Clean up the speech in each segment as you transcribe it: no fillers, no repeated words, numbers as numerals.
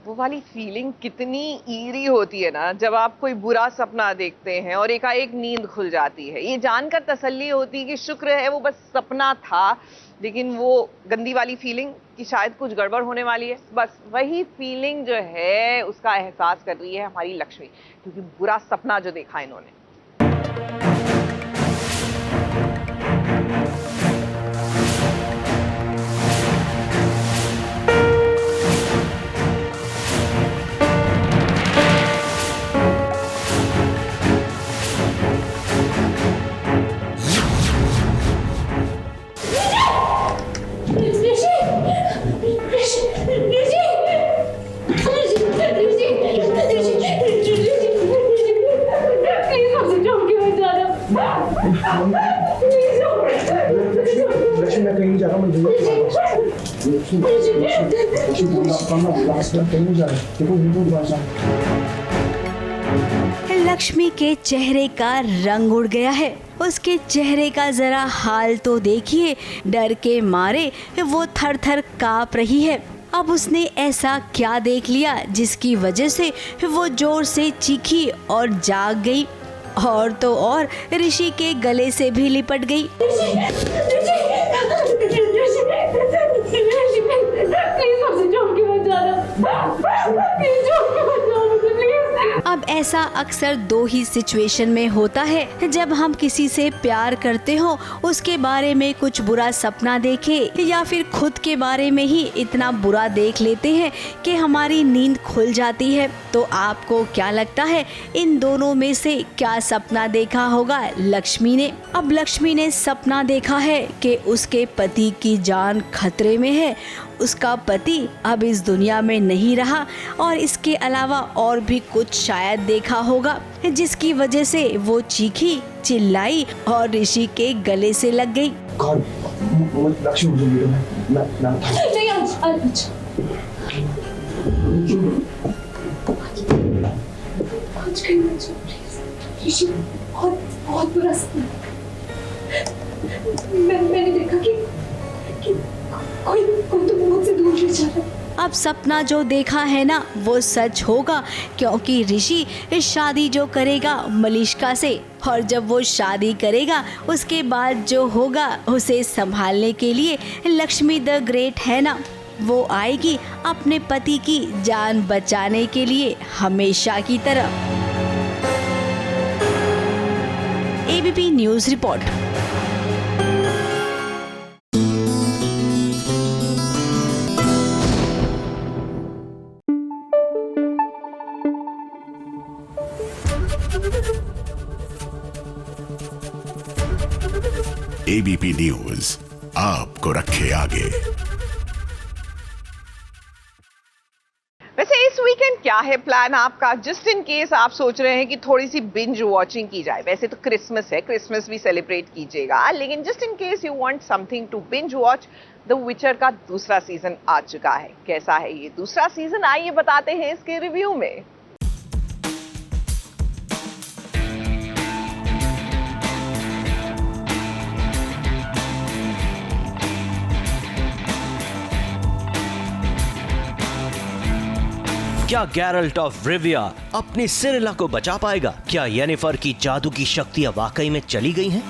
वो वाली फीलिंग कितनी ईरी होती है ना, जब आप कोई बुरा सपना देखते हैं और एकाएक नींद खुल जाती है। ये जानकर तसल्ली होती है कि शुक्र है वो बस सपना था, लेकिन वो गंदी वाली फीलिंग कि शायद कुछ गड़बड़ होने वाली है, बस वही फीलिंग जो है उसका एहसास कर रही है हमारी लक्ष्मी, क्योंकि बुरा सपना जो देखा इन्होंने। लक्ष्मी के चेहरे का रंग उड़ गया है। उसके चेहरे का जरा हाल तो देखिए, डर के मारे वो थर थर कांप रही है। अब उसने ऐसा क्या देख लिया जिसकी वजह से वो जोर से चीखी और जाग गई, और तो और ऋषि के गले से भी लिपट गई। अब ऐसा अक्सर दो ही सिचुएशन में होता है, जब हम किसी से प्यार करते हो, उसके बारे में कुछ बुरा सपना देखे या फिर खुद के बारे में ही इतना बुरा देख लेते हैं कि हमारी नींद खुल जाती है। तो आपको क्या लगता है, इन दोनों में से क्या सपना देखा होगा लक्ष्मी ने? अब लक्ष्मी ने सपना देखा है कि उसके पति की जान खतरे में है, उसका पति अब इस दुनिया में नहीं रहा, और इसके अलावा और भी कुछ शायद देखा होगा जिसकी वजह से वो चीखी, चिल्लाई और ऋषि के गले से लग गई। बहुत बुरा सपना। मैंने देखा कि कोई तो मुझसे दूर ले जा रहा। अब सपना जो देखा है ना वो सच होगा, क्योंकि ऋषि शादी जो करेगा मलिष्का से, और जब वो शादी करेगा उसके बाद जो होगा उसे संभालने के लिए लक्ष्मी द ग्रेट है ना, वो आएगी अपने पति की जान बचाने के लिए हमेशा की तरह। ABP news report. ABP news आपको रखे आगे। वैसे इस वीकेंड क्या है प्लान आपका, जस्ट इन केस आप सोच रहे हैं कि थोड़ी सी बिंज वॉचिंग की जाए? वैसे तो क्रिसमस है, क्रिसमस भी सेलिब्रेट कीजिएगा, लेकिन just in case you want something to binge watch, the Witcher का दूसरा सीजन आ चुका है। कैसा है ये दूसरा सीजन, आइए बताते हैं इसके रिव्यू में। क्या गैरल्ट ऑफ रिविया अपनी सिरिला को बचा पाएगा? क्या येनिफर की जादू की शक्तियां वाकई में चली गई हैं?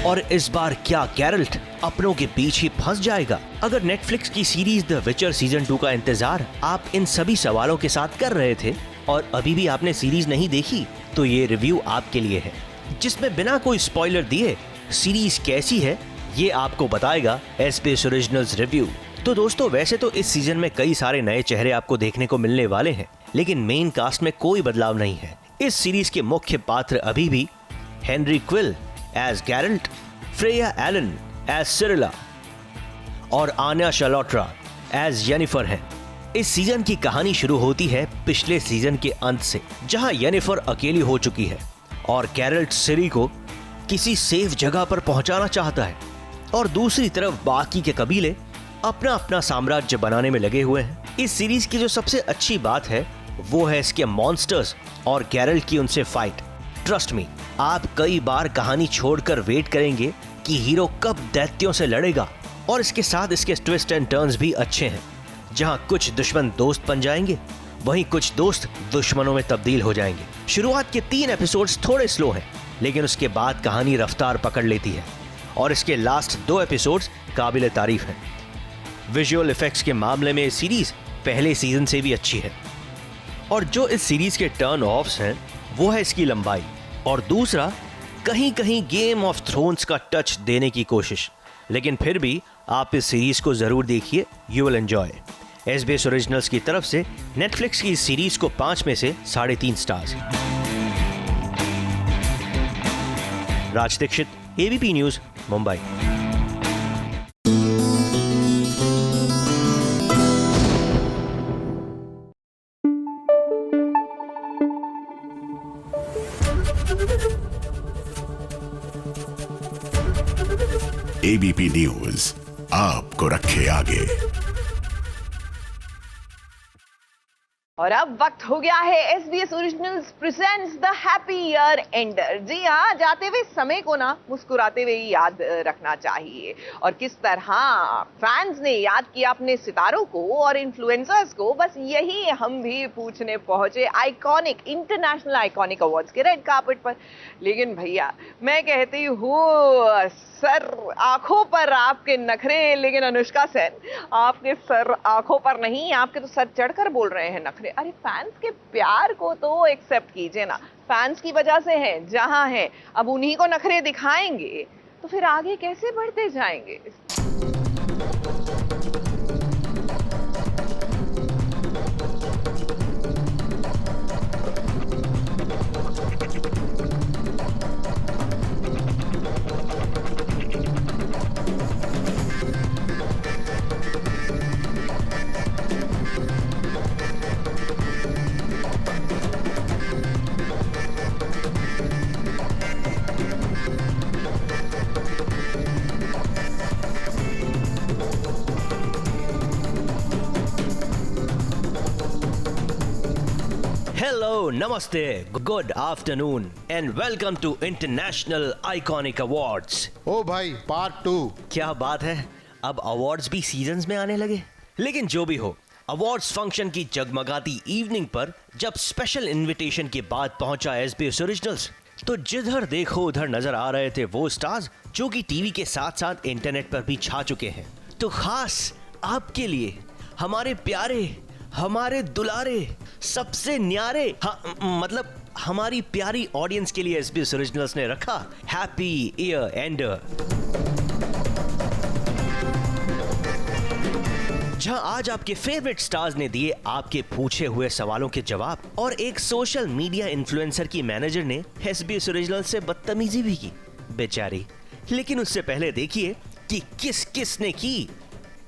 और इस बार क्या गैरल्ट अपनों के बीच ही फंस जाएगा? अगर नेटफ्लिक्स की सीरीज द विचर सीजन 2 का इंतजार आप इन सभी सवालों के साथ कर रहे थे और अभी भी आपने सीरीज नहीं देखी, तो ये रिव्यू आपके लिए है, जिसमें बिना कोई स्पॉइलर दिए सीरीज कैसी है ये आपको बताएगा एसबीएस ओरिजिनल्स रिव्यू। तो दोस्तों, वैसे तो इस सीजन में कई सारे नए चेहरे आपको देखने को मिलने वाले हैं, लेकिन मेन कास्ट में कोई बदलाव नहीं है। इस सीरीज के मुख्य पात्र अभी भी Henry Cavill as Geralt, Freya Allan as Cirilla और आन्या शलोट्रा एज येनिफर हैं। इस सीजन की कहानी शुरू होती है पिछले सीजन के अंत से, जहां येनिफर अकेली हो चुकी है और गैरल्ट सिरी को किसी सेफ जगह पर पहुंचाना चाहता है, और दूसरी तरफ बाकी के कबीले अपना अपना साम्राज्य बनाने में लगे हुए हैं। इस सीरीज की जो सबसे अच्छी बात है वो है इसके मॉन्स्टर्स और गैरल्ट की उनसे फाइट। ट्रस्ट मी, आप कई बार कहानी छोड़कर वेट करेंगे कि हीरो कब दैत्यों से लड़ेगा, और इसके साथ इसके ट्विस्ट एंड टर्न्स भी अच्छे हैं। जहां कुछ दुश्मन दोस्त बन जाएंगे, वहीं कुछ दोस्त दुश्मनों में तब्दील हो जाएंगे। शुरुआत के 3 एपिसोड्स थोड़े स्लो हैं, लेकिन उसके बाद कहानी रफ्तार पकड़ लेती है और इसके लास्ट 2 एपिसोड्स काबिल तारीफ हैं। विजुअल इफेक्ट्स के मामले में सीरीज पहले सीजन से भी अच्छी है, और जो इस सीरीज के टर्न ऑफ्स हैं वो है इसकी लंबाई, और दूसरा कहीं कहीं गेम ऑफ थ्रोन्स का टच देने की कोशिश। लेकिन फिर भी आप इस सीरीज को जरूर देखिए, you will enjoy. SBS originals की तरफ से नेटफ्लिक्स की इस सीरीज को 5 में से 3.5 stars. Raj Dixit, ABP news, Mumbai. ABP news आपको रखे आगे। और अब वक्त हो गया है SBS originals presents the happy year ender. जी हाँ, जाते हुए समय को ना मुस्कुराते हुए ही याद रखना चाहिए। और किस तरह फैंस ने याद किया अपने सितारों को और इन्फ्लुएंसर्स को, बस यही हम भी पूछने पहुंचे आइकॉनिक, इंटरनेशनल आइकॉनिक अवार्ड्स के रेड कार्पेट पर। लेकिन भैया, मैं कहती हूँ सर आंखों पर आपके नखरे, लेकिन अनुष्का सेन आपके सर आंखों पर नहीं, आपके तो सर चढ़कर बोल रहे हैं नखरे। अरे फैंस के प्यार को तो एक्सेप्ट कीजिए ना, फैंस की वजह से हैं जहां हैं, अब उन्हीं को नखरे दिखाएंगे तो फिर आगे कैसे बढ़ते जाएंगे। Hello, Namaste, good afternoon and welcome to International Iconic Awards। ओ भाई, पार्ट 2। क्या बात है, अब अवार्ड्स भी सीजन्स में आने लगे। लेकिन जो भी हो, अवार्ड्स फंक्शन की जगमगाती इवनिंग पर जब स्पेशल इनविटेशन के बाद पहुंचा SBS ओरिजिनल्स, तो जिधर देखो उधर नजर आ रहे थे वो स्टार्स जो कि टीवी के साथ साथ इंटरनेट पर भी छा चुके हैं। तो खास आपके लिए हमारे प्यारे, हमारे दुलारे, सबसे न्यारे, मतलब हमारी प्यारी ऑडियंस के लिए SBS ओरिजिनल्स ने रखा हैप्पी ईयर एंडर, जहां आज आपके फेवरेट स्टार्स ने दिए आपके पूछे हुए सवालों के जवाब, और एक सोशल मीडिया इन्फ्लुएंसर की मैनेजर ने SBS ओरिजिनल से बदतमीजी भी की बेचारी। लेकिन उससे पहले देखिए कि किस किस ने की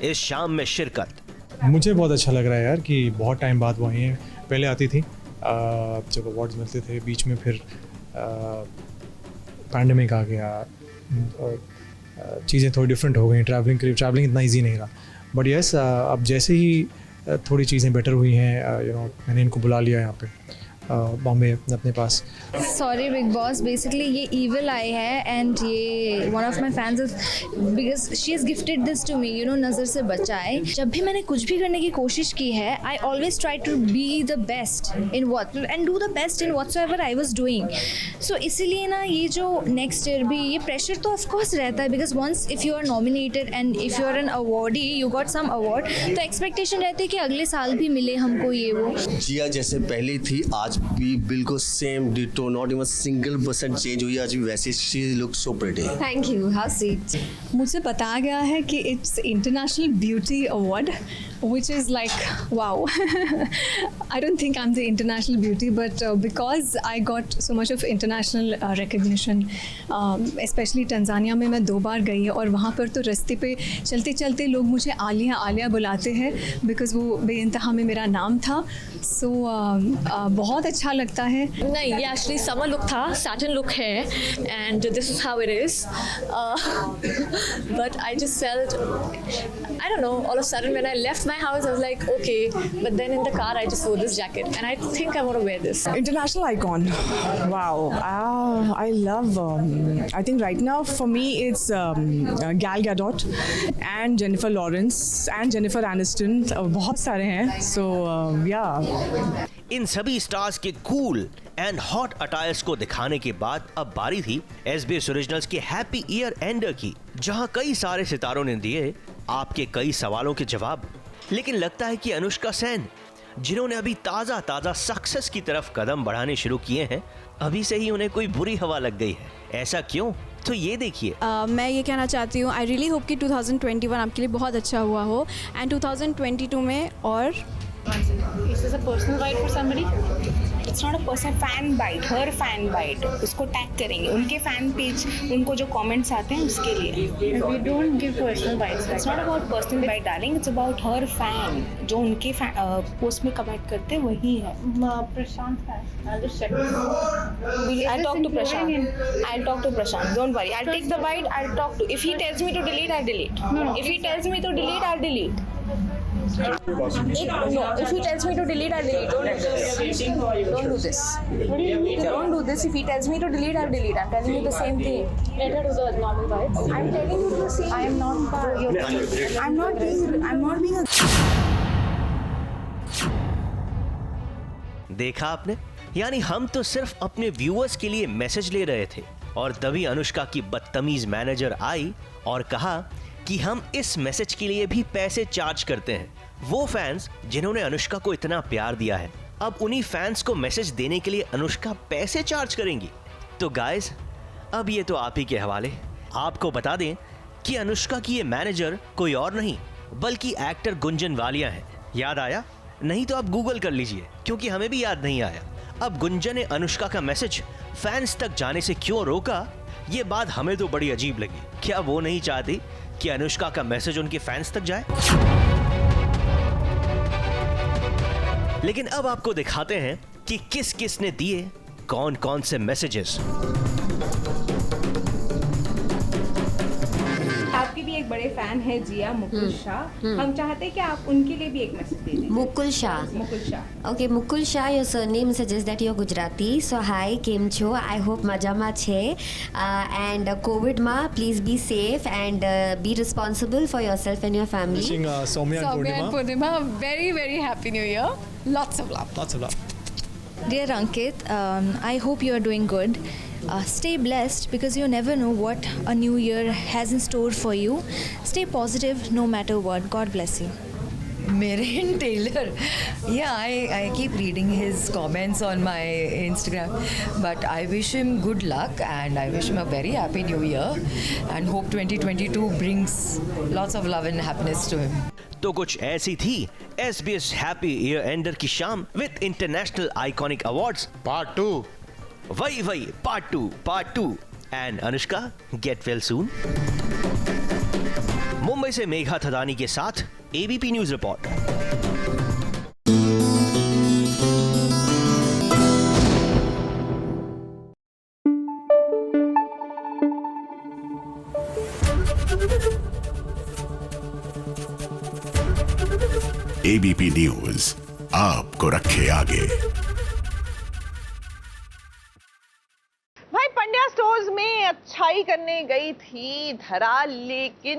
इस शाम में शिरकत। मुझे बहुत अच्छा लग रहा है यार कि बहुत टाइम बाद वो आई हैं। पहले आती थी जब अवार्ड्स मिलते थे, बीच में फिर पैंडेमिक आ गया और चीज़ें थोड़ी डिफरेंट हो गई। ट्रैवलिंग इतना इजी नहीं रहा, बट यस अब जैसे ही थोड़ी चीज़ें बेटर हुई हैं, मैंने इनको बुला लिया यहाँ पे बॉम्बे अपने पास। सॉरी बिग बॉस, बेसिकली ये ईविल आई है एंड ये one of my fans because she is gifted this to me, नज़र से बचाए। जब भी मैंने कुछ भी करने की कोशिश की है, I always try to be the best in what and do the best in whatsoever I was doing. So इसीलिए ना ये जो नेक्स्ट ईयर भी ये प्रेशर तो ऑफकोर्स रहता है, because once if you are nominated and if you are an awardee, you got some award, तो एक्सपेक्टेशन रहती है कि अगले साल भी मिले हमको ये वो। जिया जैसे पहले थी आज भी बिल्कुल same ditto, not even single % change हुई आज भी वैसे। She look so pretty. Thank you, how sweet. मुझे बताया गया है कि it's international beauty award, which is like wow. I don't think I'm the international beauty, but because I got so much of international recognition, especially Tanzania में मैं 2 बार गई और वहाँ पर तो रास्ते पे चलते चलते लोग मुझे आलिया आलिया बुलाते हैं, बिकॉज वो बेइंतहा में मेरा नाम था। सो बहुत अच्छा लगता है। नहीं, ये एक्चुअली समर लुक था, सैटिन लुक है, and this is how it is, but I just felt I don't know, all of a sudden when I left my house, I was like, okay. But then in the car, I just wore this jacket. And I think I want to wear this. International icon. Wow. I love, I think right now for me it's Gal Gadot and Jennifer Lawrence and Jennifer Aniston. बहुत सारे हैं. So, yeah. इन सभी stars के cool and hot attires को दिखाने के बाद अब बारी थी SBS ओरिजिनल्स के हैप्पी ईयर एंडर की, जहां कई सारे सितारों ने दिए आपके कई सवालों के जवाब। लेकिन लगता है कि अनुष्का सेन, जिन्होंने अभी ताजा सक्सेस की तरफ कदम बढ़ाने शुरू किए हैं, अभी से ही उन्हें कोई बुरी हवा लग गई है। ऐसा क्यों? तो ये देखिए। मैं ये कहना चाहती हूँ, आई रियली होप कि 2021 आपके लिए बहुत अच्छा हुआ हो एंड 2022 में और Is this a personal bite for somebody? It's not a personal fan bite, her fan bite. उसको टैग करेंगे, उनके फैन पेज, उनको जो कमेंट्स आते हैं उसके लिए। We don't give personal bites. It's not about personal bite, darling. It's about her fan. जो उनके पोस्ट में कमेंट करते हैं वही है। Prashant fan. I'll just check. I'll talk to Prashant. Don't worry. I'll take the bite. I'll talk to. If he tells me to delete, I'll delete. No. If he tells me to delete, I'll delete. No, if he tells me to delete, I'll delete. Don't do this. Don't do this. If he tells me to delete, I'll delete. I'm telling you the same thing. Let her do the normal bites. I'm telling you the same. I am not. I'm not being a. देखा आपने? यानी हम तो सिर्फ अपने viewers के लिए message ले रहे थे और तभी अनुष्का की बदतमीज मैनेजर आई और कहा कि हम इस मैसेज के लिए भी पैसे चार्ज करते हैं। वो फैंस जिन्होंने अनुष्का को इतना प्यार दिया है, अब उन्हीं फैंस को मैसेज देने के लिए अनुष्का पैसे चार्ज करेंगी। तो गाइस, अब ये तो आप ही के हवाले। आपको बता दें कि अनुष्का की ये मैनेजर कोई और नहीं बल्कि एक्टर गुंजन वालिया है। याद आया? नहीं तो आप गूगल कर लीजिए, क्योंकि हमें भी याद नहीं आया। अब गुंजन ने अनुष्का का मैसेज फैंस तक जाने से क्यों रोका, ये बात हमें तो बड़ी अजीब लगी। क्या वो नहीं चाहती कि अनुष्का का मैसेज उनके फैंस तक जाए? लेकिन अब आपको दिखाते हैं कि किस किस ने दिए कौन कौन से मैसेजेस। आपके भी एक बड़े फैन है जिया मुकुल शाह, हम चाहते हैं कि आप उनके लिए भी एक मैसेज दे दें। Mukul Shah. Okay, Mukul Shah, your surname suggests that you're Gujarati. So hi, કેમ છો? I hope મજામાં છે. And COVID માં please be safe and be responsible for yourself and your family. Wishing Soumya and Purnima very very happy new year. Lots of love. Lots of love. Dear Ankit, I hope you are doing good. Stay blessed because you never know what a new year has in store for you. Stay positive no matter what. God bless you. Meren Taylor. Yeah, I keep reading his comments on my Instagram. But I wish him good luck and I wish him a very happy new year and hope 2022 brings lots of love and happiness to him. तो कुछ ऐसी थी SBS happy year ender की शाम with international iconic awards part 2। वही part 2 and Anushka get well soon. Mumbai से मेघा थदानी के साथ ABP news report. ABP news आपको रखे आगे। भाई पंड्या स्टोर्स में अच्छाई करने गई थी धरा, लेकिन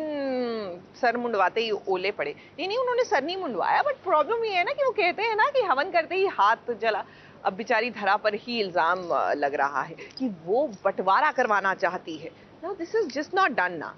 सर मुंडवाते ही ओले पड़े। नहीं, उन्होंने सर नहीं मुंडवाया, बट प्रॉब्लम ये है ना कि वो कहते हैं ना कि हवन करते ही हाथ जला। अब बेचारी धरा पर ही इल्जाम लग रहा है कि वो बंटवारा करवाना चाहती है। Now this is just not done ना।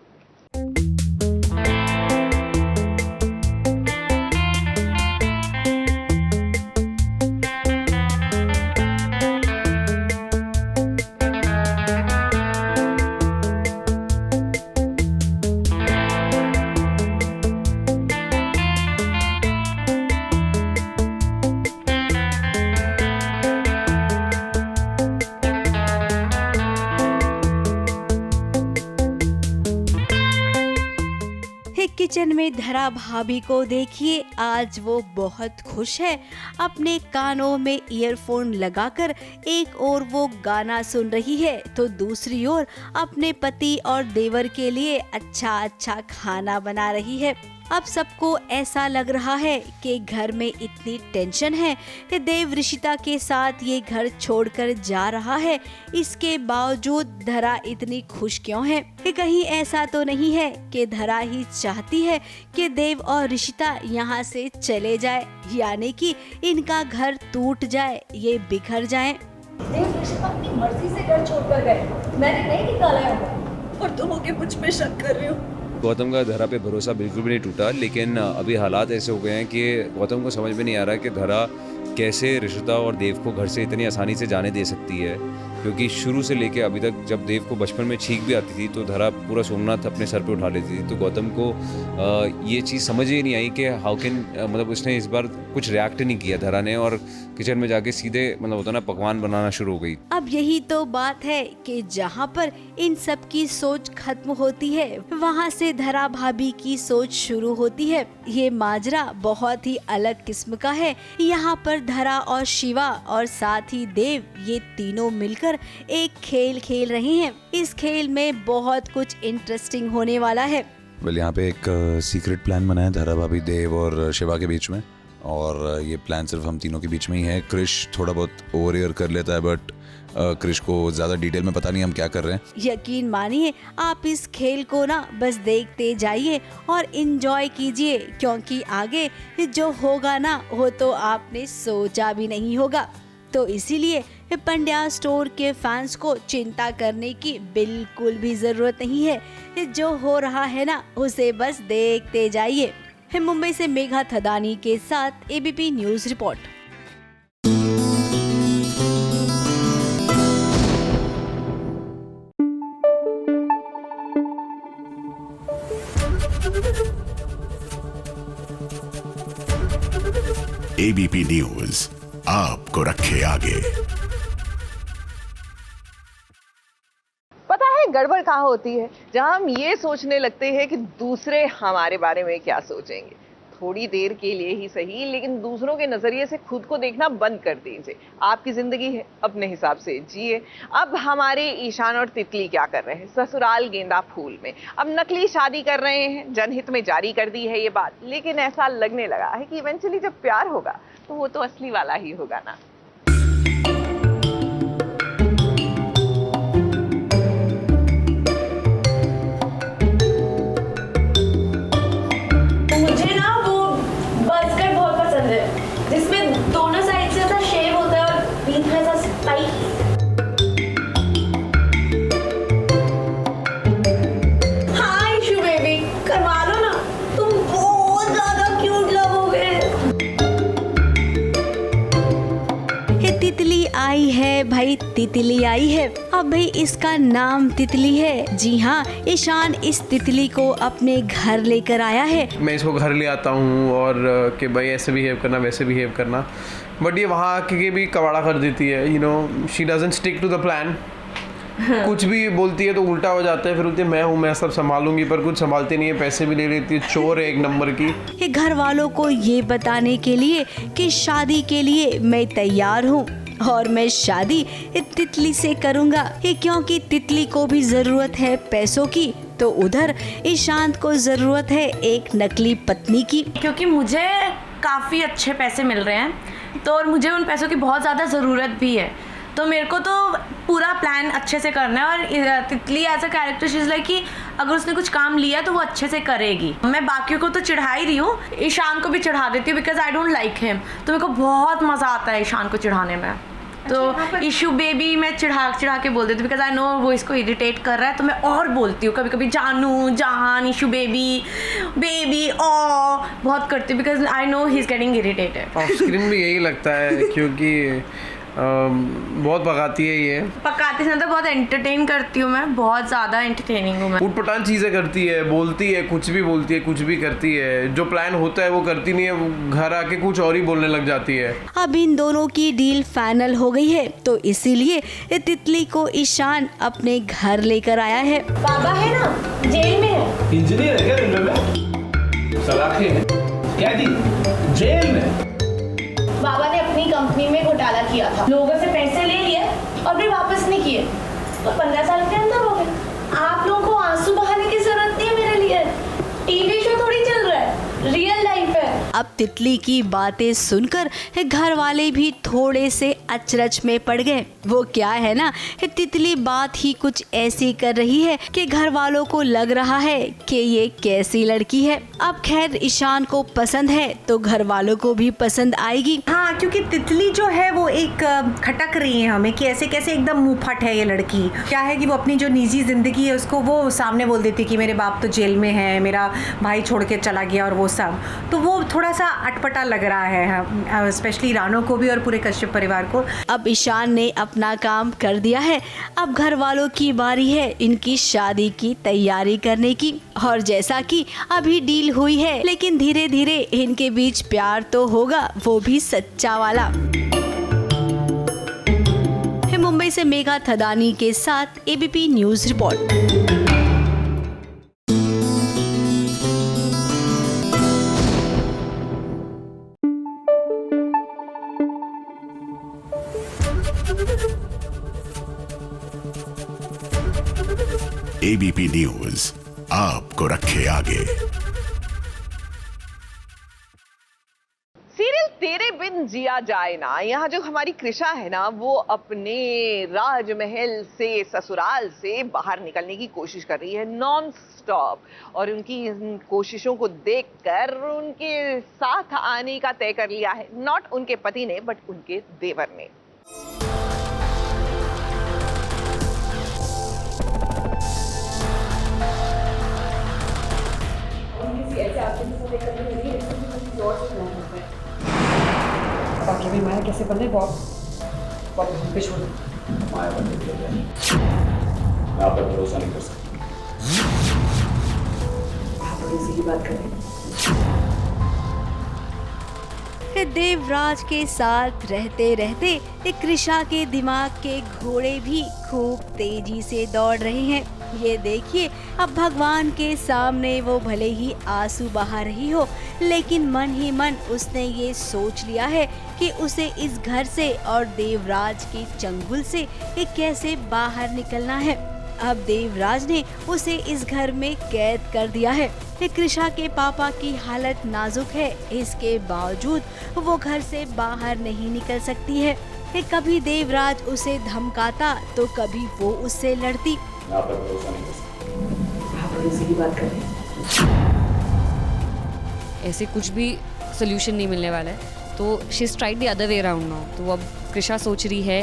किचन में धरा भाभी को देखिए, आज वो बहुत खुश है। अपने कानों में ईयरफोन लगाकर एक ओर वो गाना सुन रही है तो दूसरी ओर अपने पति और देवर के लिए अच्छा खाना बना रही है। अब सबको ऐसा लग रहा है कि घर में इतनी टेंशन है कि देव ऋषिता के साथ ये घर छोड़कर जा रहा है, इसके बावजूद धरा इतनी खुश क्यों है? कि कहीं ऐसा तो नहीं है कि धरा ही चाहती है कि देव और ऋषिता यहाँ से चले जाए, यानी कि इनका घर टूट जाए, ये बिखर जाए। देव ऋषिता अपनी मर्जी से घर छोड़कर गए, मैंने नहीं निकाला है और तुम होके मुझ पे शक कर रहे हो। गौतम का धरा पे भरोसा बिल्कुल भी नहीं टूटा, लेकिन अभी हालात ऐसे हो गए हैं कि गौतम को समझ में नहीं आ रहा है कि धरा कैसे ऋषिता और देव को घर से इतनी आसानी से जाने दे सकती है, क्योंकि शुरू से लेके अभी तक जब देव को बचपन में छींक भी आती थी तो धरा पूरा सोमनाथ अपने सर पे उठा लेती थी। तो गौतम को ये चीज़ समझ ही नहीं आई कि हाउ कैन, मतलब उसने इस बार कुछ रिएक्ट नहीं किया धरा ने, और किचन में जाके सीधे मतलब होता ना पकवान बनाना शुरू हो गई। अब यही तो बात है कि जहाँ पर इन सब की सोच खत्म होती है, वहाँ से धरा भाभी की सोच शुरू होती है। ये माजरा बहुत ही अलग किस्म का है। यहाँ पर धरा और शिवा और साथ ही देव, ये तीनों मिलकर एक खेल खेल रहे हैं। इस खेल में बहुत कुछ इंटरेस्टिंग होने वाला है। यहाँ पे एक सीक्रेट प्लान बना है धरा भाभी, देव और शिवा के बीच में, और ये प्लान सिर्फ हम तीनों के बीच में ही है। क्रिश थोड़ा बहुत ओवर कर लेता है, बट क्रिश को ज़्यादा डिटेल में पता नहीं हम क्या कर रहे हैं। यकीन मानिए, आप इस खेल को ना बस देखते जाइए और इंजॉय कीजिए, क्योंकि आगे जो होगा ना वो तो आपने सोचा भी नहीं होगा। तो इसीलिए पंड्या स्टोर के फैंस को चिंता करने की बिल्कुल भी जरूरत नहीं है। जो हो रहा है ना उसे बस देखते जाइए। मुंबई से मेघा थदानी के साथ ABP news report. ABP news आपको रखे आगे। पता है गड़बड़ कहाँ होती है? जहाँ हम ये सोचने लगते हैं कि दूसरे हमारे बारे में क्या सोचेंगे। थोड़ी देर के लिए ही सही, लेकिन दूसरों के नजरिए से खुद को देखना बंद कर दीजिए। आपकी जिंदगी है, अपने हिसाब से जिए। अब हमारे ईशान और तितली क्या कर रहे हैं? ससुराल गेंदा फूल में अब नकली शादी कर रहे हैं। जनहित में जारी कर दी है ये बात, लेकिन ऐसा लगने लगा है कि इवेंचुअली जब प्यार होगा तो वो तो असली वाला ही होगा ना। जिसमें दोनों साइड से ऐसा शेव होता है और बीच में ऐसा स्पाइक। हाँ इशू बेबी, करवा लो ना, तुम बहुत ज्यादा क्यूट लगोगे। तितली आई है भाई, तितली आई है। अब भाई इसका नाम तितली है। जी हाँ, ईशान इस तितली को अपने घर लेकर आया है। मैं इसको घर ले आता हूँ और कि भाई ऐसे बिहेव करना, वैसे बिहेव करना, बट ये वहाँ आके भी कवाड़ा कर देती है। You know, she doesn't stick to the plan. कुछ भी बोलती है तो उल्टा हो जाता है। फिर बोलती है मैं हूँ, मैं सब संभालूंगी, पर कुछ संभालती नहीं है, पैसे भी ले लेती है। चोर है एक नंबर की। ये घर वालों को ये बताने के लिए कि शादी के लिए मैं तैयार हूँ और मैं शादी तितली से करूँगा, क्योंकि तितली को भी जरूरत है पैसों की, तो उधर ईशांत को जरूरत है एक नकली पत्नी की। क्योंकि मुझे काफ़ी अच्छे पैसे मिल रहे हैं, तो और मुझे उन पैसों की बहुत ज़्यादा ज़रूरत भी है, तो मेरे को तो पूरा प्लान अच्छे से करना है। और तितली as a character she's like कि अगर उसने कुछ काम लिया तो वो अच्छे से करेगी। मैं बाकियों को तो चिढ़ा ही रही हूँ, ईशान को भी चिढ़ा देती हूँ because I don't like him. तो मेरे को बहुत मज़ा आता है ईशान को चिढ़ाने में। तो इशू बेबी मैं चिढ़ा के बोल देती हूँ बिकॉज आई नो वो इसको इरिटेट कर रहा है, तो मैं और बोलती हूँ। कभी कभी जानू, जान, इशू बेबी, बेबी ओ बहुत करती हूँ because I know he is getting irritated. Of screen भी यही लगता है क्योंकि बहुत पकाती है ये। पकाती से तो बहुत एंटरटेन करती हूँ मैं, बहुत ज़्यादा एंटरटेनिंग हूँ मैं। उटपटांग चीज़ें करती है, बोलती है, कुछ भी बोलती है, कुछ भी करती है। जो प्लान होता है वो करती नहीं है, वो घर आके कुछ और ही बोलने लग जाती है। अब इन दोनों की डील फाइनल हो गई है, तो इसीलिए तितली को ईशान अपने घर लेकर आया है। बाबा है ना, जेल में है। इंजीनियर है क्या रेलवे में? सलाखे है क्या दी? जेल में। बाबा ने अपनी कंपनी में घोटाला किया था, लोगों से पैसे ले लिए और फिर वापस नहीं किए, तो 15 साल के अंदर हो गए। आप लोगों को आंसू बहाने की जरूरत नहीं है मेरे लिए, टीवी शो थोड़ी चल रहा है। अब तितली की बातें सुनकर घर वाले भी थोड़े से अचरज में पड़ गए। वो क्या है ना, तितली बात ही कुछ ऐसी कर रही है कि घर वालों को लग रहा है कि ये कैसी लड़की है। अब खैर ईशान को पसंद है तो घर वालों को भी पसंद आएगी। हाँ, क्योंकि तितली जो है वो एक खटक रही है हमें कि ऐसे कैसे एकदम मुंहफट है ये लड़की। क्या है कि वो अपनी जो निजी जिंदगी है उसको वो सामने बोल देती कि मेरे बाप तो जेल में है, मेरा भाई छोड़ के चला गया और वो सब, तो वो थोड़ा सा अटपटा लग रहा है स्पेशली रानो को भी और पूरे कश्यप परिवार को। अब ईशान ने अपना काम कर दिया है, अब घर वालों की बारी है इनकी शादी की तैयारी करने की। और जैसा कि अभी डील हुई है, लेकिन धीरे धीरे इनके बीच प्यार तो होगा, वो भी सच्चा वाला। मुंबई से मेघा थदानी के साथ ABP news report. ABP news आपको रखे आगे। सीरियल तेरे बिन जिया जाए ना, यहाँ जो हमारी कृषा है ना, वो अपने राजमहल से, ससुराल से बाहर निकलने की कोशिश कर रही है नॉन स्टॉप। और उनकी इन कोशिशों को देखकर उनके साथ आने का तय कर लिया है, नॉट उनके पति ने बट उनके देवर ने। बाकी भी माया कैसे बने बहुत हम पे छोड़ माया बनने के लिए मैं आप पर भरोसा नहीं कर सकती। आप किसी की बात करें। देवराज के साथ रहते रहते कृषा के दिमाग के घोड़े भी खूब तेजी से दौड़ रहे हैं। ये देखिए, अब भगवान के सामने वो भले ही आंसू बहा रही हो, लेकिन मन ही मन उसने ये सोच लिया है कि उसे इस घर से और देवराज के चंगुल से कैसे बाहर निकलना है। अब देवराज ने उसे इस घर में कैद कर दिया है। कृषा के पापा की हालत नाजुक है, इसके बावजूद वो घर से बाहर नहीं निकल सकती है। कभी देवराज उसे धमकाता तो कभी वो उससे लड़ती। आप पर भरोसा नहीं कर सकती। आप किसी की बात करें। ऐसे कुछ भी सोल्यूशन नहीं मिलने वाला है, तो she is tried the other way around now. तो अब कृषा सोच रही है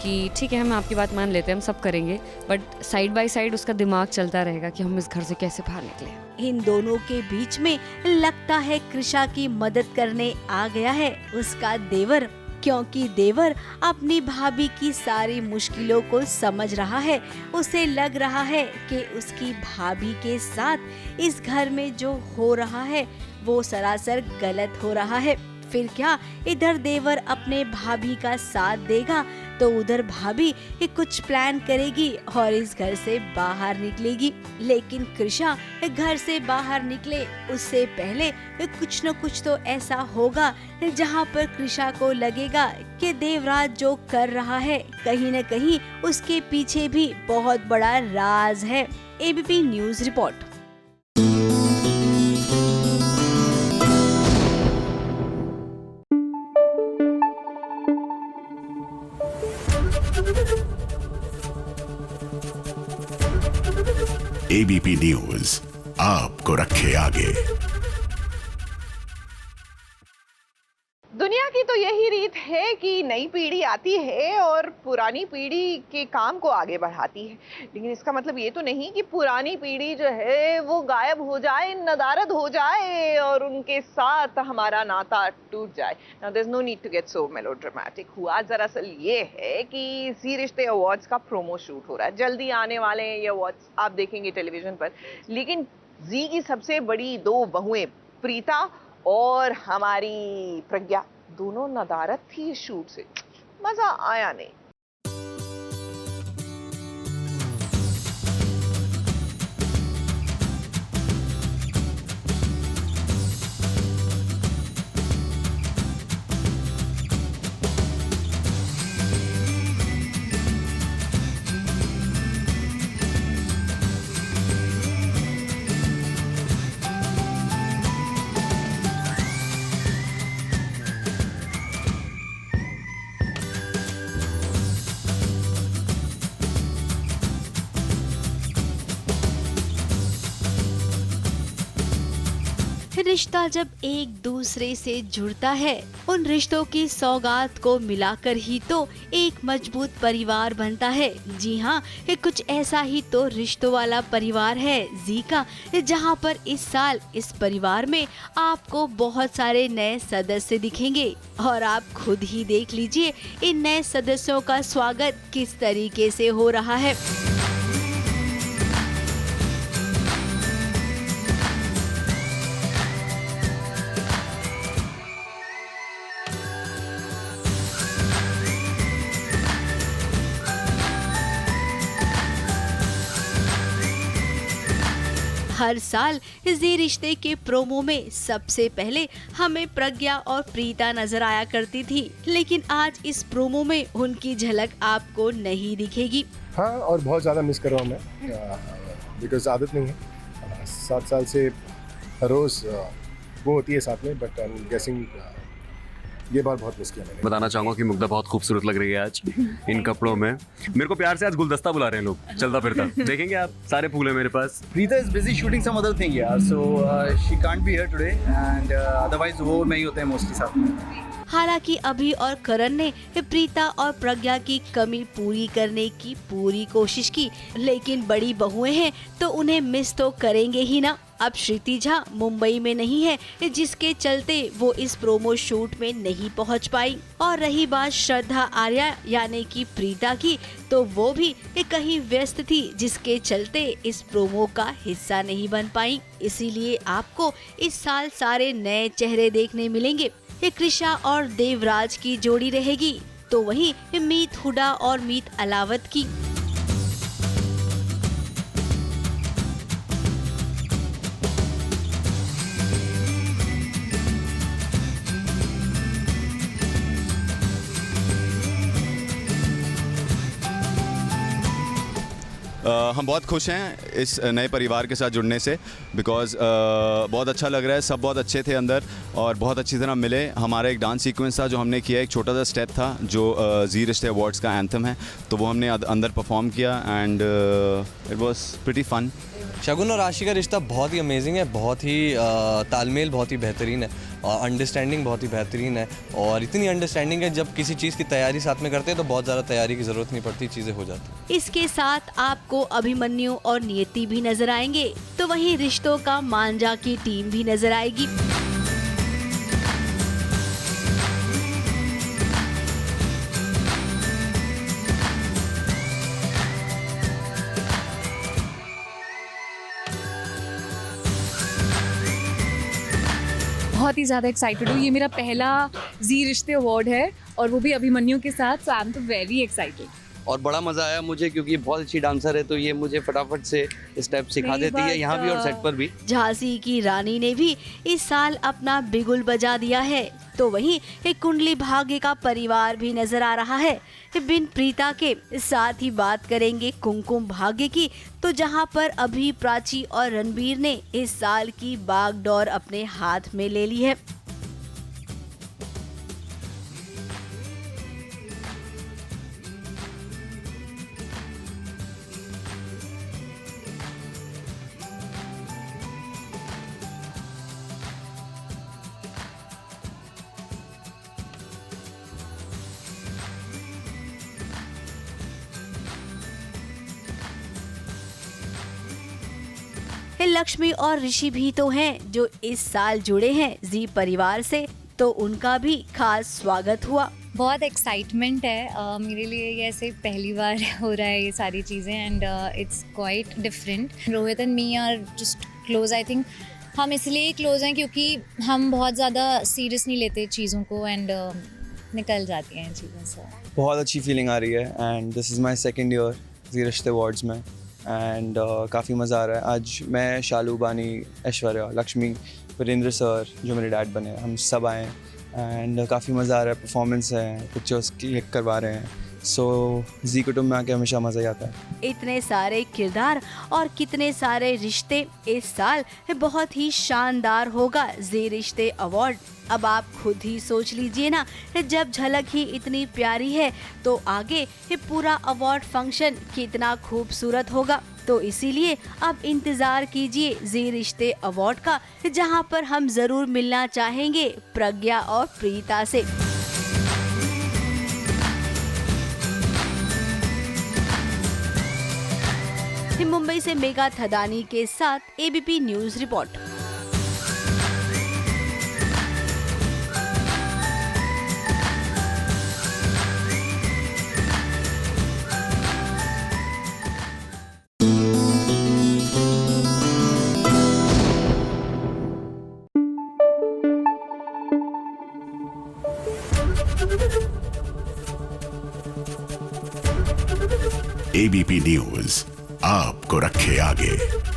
कि ठीक है, हम आपकी बात मान लेते हैं, हम सब करेंगे, बट साइड बाय साइड उसका दिमाग चलता रहेगा कि हम इस घर से कैसे बाहर निकले। इन दोनों के बीच में लगता है कृषा की मदद करने आ गया है उसका देवर, क्योंकि देवर अपनी भाभी की सारी मुश्किलों को समझ रहा है। उसे लग रहा है कि उसकी भाभी के साथ इस घर में जो हो रहा है वो सरासर गलत हो रहा है। फिर क्या, इधर देवर अपने भाभी का साथ देगा तो उधर भाभी कुछ प्लान करेगी और इस घर से बाहर निकलेगी। लेकिन कृषा घर से बाहर निकले उससे पहले कुछ न कुछ तो ऐसा होगा जहां पर कृषा को लगेगा कि देवराज जो कर रहा है कहीं न कहीं उसके पीछे भी बहुत बड़ा राज है। ABP news report. ABP news आपको रखे आगे। दुनिया की तो यही रीत है कि नई पीढ़ी आती है और पुरानी पीढ़ी के काम को आगे बढ़ाती है, लेकिन इसका मतलब ये तो नहीं कि पुरानी पीढ़ी जो है वो गायब हो जाए, नदारद हो जाए और उनके साथ हमारा नाता टूट जाए। Now there's no need to get so melodramatic। हुआ दरअसल ये है कि जी रिश्ते अवार्ड्स का प्रोमो शूट हो रहा है, जल्दी आने वाले हैं ये अवार्ड्स, आप देखेंगे टेलीविजन पर। लेकिन जी की सबसे बड़ी दो बहुएं प्रीता और हमारी प्रज्ञा दोनों नदारत थी इस शूट से, मजा आया नहीं। रिश्ता जब एक दूसरे से जुड़ता है, उन रिश्तों की सौगात को मिलाकर ही तो एक मजबूत परिवार बनता है। जी हाँ, कुछ ऐसा ही तो रिश्तों वाला परिवार है जी का, जहाँ पर इस साल इस परिवार में आपको बहुत सारे नए सदस्य दिखेंगे और आप खुद ही देख लीजिए इन नए सदस्यों का स्वागत किस तरीके से हो रहा है। हर साल जी रिश्ते के प्रोमो में सबसे पहले हमें प्रज्ञा और प्रीता नजर आया करती थी, लेकिन आज इस प्रोमो में उनकी झलक आपको नहीं दिखेगी। हाँ, और बहुत ज़्यादा मिस कर रहा हूँ मैं, बिकॉज आदत नहीं है। 7 साल से हर रोज़ वो होती है साथ में, बट आई एम गेसिंग ये बार बहुत मिस किया मैंने। बताना चाहूँगा कि मुग्धा बहुत खूबसूरत लग रही है आज इन कपड़ों में। मेरे को प्यार से आज गुलदस्ता बुला रहे हैं लोग, चलता फिरता देखेंगे आप, सारे फूल है मेरे पास। Preeta is busy shooting some other thing यार, so she can't be here today and otherwise वो नहीं होते हैं मोस्टली साथ में। हालांकि अभी और करण ने प्रीता और प्रज्ञा की कमी पूरी करने की पूरी कोशिश की, लेकिन बड़ी बहुएं हैं तो उन्हें मिस तो करेंगे ही ना। अब श्रुति झा मुंबई में नहीं है, जिसके चलते वो इस प्रोमो शूट में नहीं पहुंच पाई। और रही बात श्रद्धा आर्या यानी कि प्रीता की, तो वो भी कहीं व्यस्त थी, जिसके चलते इस प्रोमो का हिस्सा नहीं बन पाई। इसीलिए आपको इस साल सारे नए चेहरे देखने मिलेंगे। कृषा और देवराज की जोड़ी रहेगी, तो वहीं मीत हुडा और मीत अलावत की। हम बहुत खुश हैं इस नए परिवार के साथ जुड़ने से, बिकॉज़ बहुत अच्छा लग रहा है। सब बहुत अच्छे थे अंदर और बहुत अच्छी तरह मिले। हमारा एक डांस सीक्वेंस था जो हमने किया, एक छोटा सा स्टेप था जो जी रिश्ते अवार्ड्स का एंथम है, तो वो हमने अंदर परफॉर्म किया and it was pretty fun. Shagun और आशी का रिश्ता बहुत ही अमेजिंग है, बहुत ही तालमेल बहुत ही बेहतरीन है और अंडरस्टैंडिंग बहुत ही बेहतरीन है। और इतनी अंडरस्टैंडिंग है, जब किसी चीज़ की तैयारी साथ में करते हैं तो बहुत ज़्यादा तैयारी की ज़रूरत नहीं पड़ती, चीज़ें हो जाती। इसके साथ आपको अभिमन्यु और नियति भी नजर आएंगे, तो वहीं रिश्तों का मांझा की टीम भी नजर आएगी। बहुत ही ज़्यादा एक्साइटेड हूँ। ये मेरा पहला जी रिश्ते अवार्ड है और वो भी अभिमन्यु के साथ, सो आई एम तो वेरी एक्साइटेड। और बड़ा मज़ा आया मुझे, क्योंकि बहुत अच्छी डांसर है, तो ये मुझे फटाफट से स्टेप सिखा देती है, यहाँ भी और सेट पर भी। झांसी की रानी ने भी इस साल अपना बिगुल बजा दिया है, तो वहीं एक कुंडली भाग्य का परिवार भी नजर आ रहा है। बिन प्रीता के साथ ही बात करेंगे कुमकुम भाग्य की, तो जहां पर अभी प्राची और रणबीर ने इस साल की बागडोर अपने हाथ में ले ली है। लक्ष्मी और ऋषि भी तो हैं जो इस साल जुड़े हैं जी परिवार से, तो उनका भी खास स्वागत हुआ। बहुत एक्साइटमेंट है मेरे लिए, ये ऐसे पहली बार हो रहा है ये सारी चीज़ें and it's quite different. Rohit and me are just close. I think हम इसलिए क्लोज हैं क्योंकि हम बहुत ज़्यादा सीरियस नहीं लेते चीज़ों को एंड निकल जाती हैं चीज़ों से। बहुत अच्छी फीलिंग आ रही है and this is my second year Zee Rishtey awards में एंड काफ़ी मज़ा आ रहा है। आज मैं, शालू, बानी, ऐश्वर्या, लक्ष्मी, वीरेंद्र सर जो मेरे डैड बने, हम सब आए एंड काफ़ी मज़ा आ रहा है। परफॉर्मेंस है, पिक्चर्स क्लिक करवा रहे हैं, सो जी कुटुंब में आके हमेशा मज़ा ही आता है। इतने सारे किरदार और कितने सारे रिश्ते, इस साल बहुत ही शानदार होगा जी रिश्ते अवार्ड। अब आप खुद ही सोच लीजिए ना, जब झलक ही इतनी प्यारी है तो आगे ये पूरा अवार्ड फंक्शन कितना खूबसूरत होगा। तो इसीलिए अब इंतजार कीजिए जी रिश्ते अवार्ड का, जहां पर हम जरूर मिलना चाहेंगे प्रज्ञा और प्रीता से। मुंबई से मेघा थदानी के साथ ABP news report. ABP news आपको रखे आगे।